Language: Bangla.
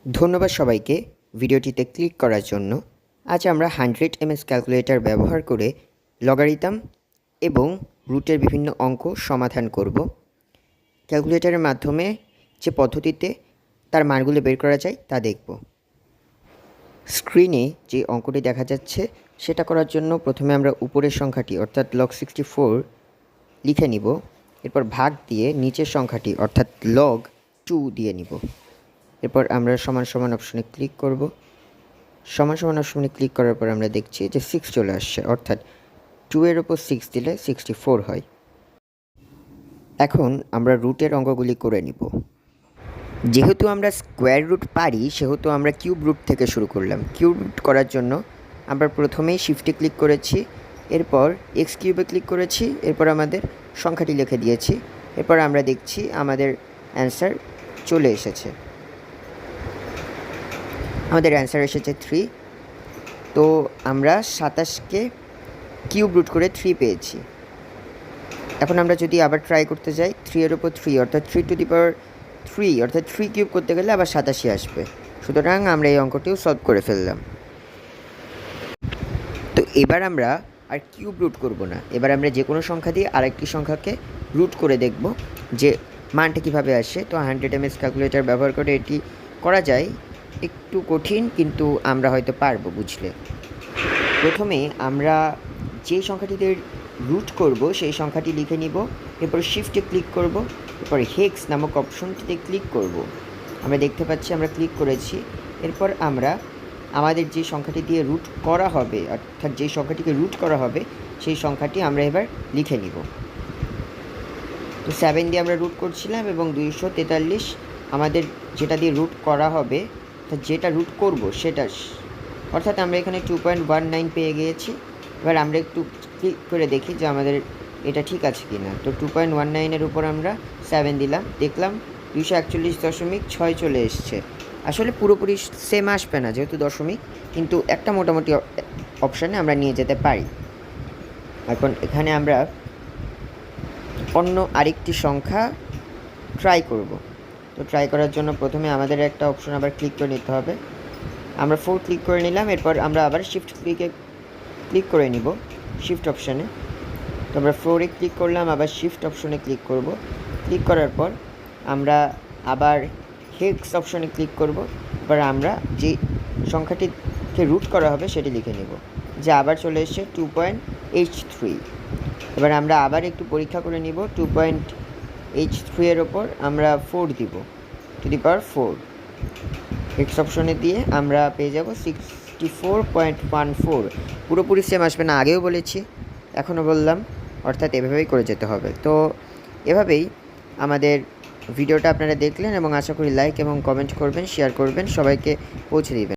ধন্যবাদ সবাইকে ভিডিওটিতে ক্লিক করার জন্য। আজ আমরা 100 ms ক্যালকুলেটর ব্যবহার করে লগারিদম এবং রুটের বিভিন্ন অঙ্ক সমাধান করব। ক্যালকুলেটরের মাধ্যমে যে পদ্ধতিতে তার মানগুলো বের করা যায় তা দেখব। স্ক্রিনে যে অঙ্কটি দেখা যাচ্ছে সেটা করার জন্য প্রথমে আমরা উপরের সংখ্যাটি অর্থাৎ log 64 লিখে নিব। এরপর ভাগ দিয়ে নিচের সংখ্যাটি অর্থাৎ log 2 দিয়ে নিব। এরপর আমরা সমান সমান অপশনে ক্লিক করব। সমান সমান অপশনে ক্লিক করার পর আমরা দেখছি যে 6 চলে আসছে, অর্থাৎ 2 এর উপর 6 দিলে 64 হয়। এখন আমরা রুটের অঙ্কগুলি করে নিব। যেহেতু আমরা স্কোয়ার রুট পারি সেহেতু আমরা কিউব রুট থেকে শুরু করলাম। কিউব রুট করার জন্য আমরা প্রথমেই শিফটে ক্লিক করেছি, এরপর এক্স কিউবে ক্লিক করেছি, এরপর আমাদের সংখ্যাটি লিখে দিয়েছি। এরপর আমরা দেখছি আমাদের অ্যান্সার চলে এসেছে। আমাদের অ্যান্সার এসেছে 3। তো আমরা 27কে কিউব রুট করে 3 পেয়েছি। এখন আমরা যদি আবার ট্রাই করতে যাই 3 এর উপর 3 অর্থাৎ 3 টু দি পাওয়ার 3 অর্থাৎ 3 কিউব করতে গেলে আবার 87 আসবে। সুতরাং আমরা এই অঙ্কটিও সলভ করে ফেললাম। তো এবার আমরা আর কিউব রুট করব না, এবার আমরা যে কোনো সংখ্যা দিয়ে আরেকটি সংখ্যাকে রুট করে দেখব যে মানটা কীভাবে আসে। তো 100 ms ক্যালকুলেটর ব্যবহার করে এটি করা যায়। একটু কঠিন, কিন্তু আমরা হয়তো পারবো বুঝলে। প্রথমে আমরা যে সংখ্যাটিতে রুট করব সেই সংখ্যাটি লিখে নিব, এরপর শিফটে ক্লিক করব, এরপর হেক্স নামক অপশনটিতে ক্লিক করব। আমরা দেখতে পাচ্ছি আমরা ক্লিক করেছি। এরপর আমরা আমাদের যে সংখ্যাটি দিয়ে রুট করা হবে অর্থাৎ যে সংখ্যাটিকে রুট করা হবে সেই সংখ্যাটি আমরা এবার লিখে নিব। তো 7 দিয়ে আমরা রুট করছিলাম এবং 243 আমাদের যেটা দিয়ে রুট করা হবে অর্থাৎ যেটা রুট করব সেটা, অর্থাৎ আমরা এখানে 2.19 পেয়ে গিয়েছি। এবার আমরা একটু ক্লিক করে দেখি যে আমাদের এটা ঠিক আছে কি না। তো 2.19-এর উপর আমরা 7 দিলাম, দেখলাম 241.6 চলে এসছে। আসলে পুরোপুরি সেম আসবে না যেহেতু দশমিক, কিন্তু একটা মোটামুটি অপশানে আমরা নিয়ে যেতে পারি। এখন এখানে আমরা অন্য আরেকটি সংখ্যা ট্রাই করব। তো ট্রাই করার জন্য প্রথমে আমাদের একটা অপশন আবার ক্লিক করে নিতে হবে। আমরা 4 ক্লিক করে নিলাম, এরপর আমরা আবার শিফট ক্লিক করে নিব শিফট অপশানে। তো আমরা 4-এ ক্লিক করলাম, আবার শিফট অপশনে ক্লিক করব। ক্লিক করার পর আমরা আবার হেক্স অপশনে ক্লিক করব। এবার আমরা যে সংখ্যাটিকে রুট করা হবে সেটি লিখে নেব, যে আবার চলে এসছে 2.h3। এবার আমরা আবার একটু পরীক্ষা করে নিব। 2.h3-এর ওপর আমরা 4 দিব, টু দি পাওয়ার 4। হেক্স অপশনে দিয়ে আমরা পেয়ে যাব 64.14। পুরোপুরি সেম আসবে না, আগেও বলেছি এখনও বললাম, অর্থাৎ এভাবেই করে যেতে হবে। তো এভাবেই আমাদের ভিডিওটা আপনারা দেখলেন এবং আশা করি লাইক এবং কমেন্ট করবেন, শেয়ার করবেন, সবাইকে পৌঁছে দিবেন।